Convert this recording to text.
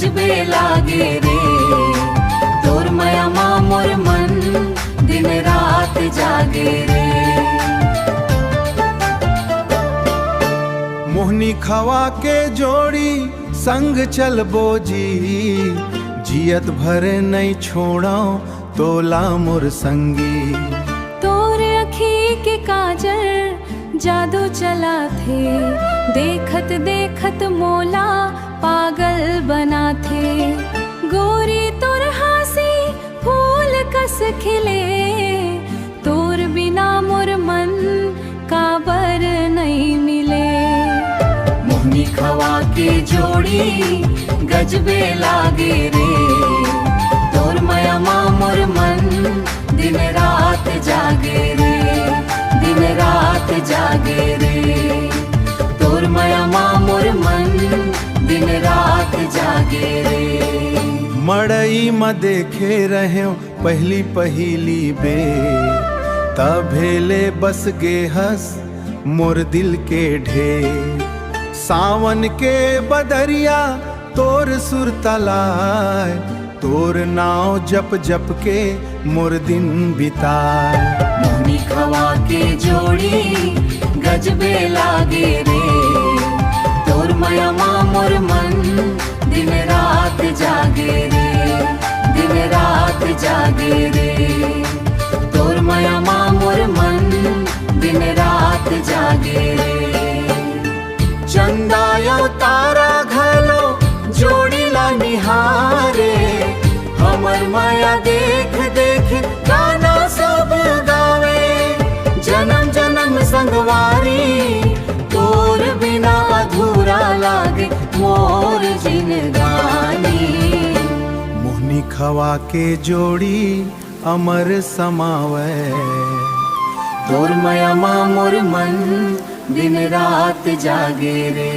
गजबे लागे रे। तोर माया मा मोर मन दिन रात जागे रे। मोहनी खवा के जोड़ी संग चलबो जी, जियत भरे नहीं छोड़ा तोला मोर संगी। तोर अखी के काजल जादू चला थे, देखत देखत मोला पागल बना थे। गोरी तोर हासी फूल कस खिले, तोर बिना मोर मन काबर नहीं मिले। मोहनी खवा के जोड़ी गजबे लागे रे। तोर माया मा मोर मन दिन रात जागे रे। दिन रात जागे रे। तोर माया मा मोर मन दिन रात जागे रे। मड़ई म देखे रहे पहली पहली बे, तब भेले बस गे हस मोर दिल के ढेर। सावन के बदरिया तोर सुर तलाय, तोर नाव जप जप के मोर दिन बिताए। मोहनी खवा के जोड़ी गजबे लागे रे। तोर माया मा मोर मन दिन रात जागे रे। दिन रात जागे रे। तोर माया मा मोर मन दिन रात जागे रे। चंदायो तारा घलो जोड़ी ला निहारे, हमर माया देख देख गाना सब गावे। जन्म जन्म संगवारी तोर बिना अधूरा लागे मोर जिंदगानी। मोहनी खवा के जोड़ी अमर समावे। तोर माया मा मोर मन दिन रात जागे रे।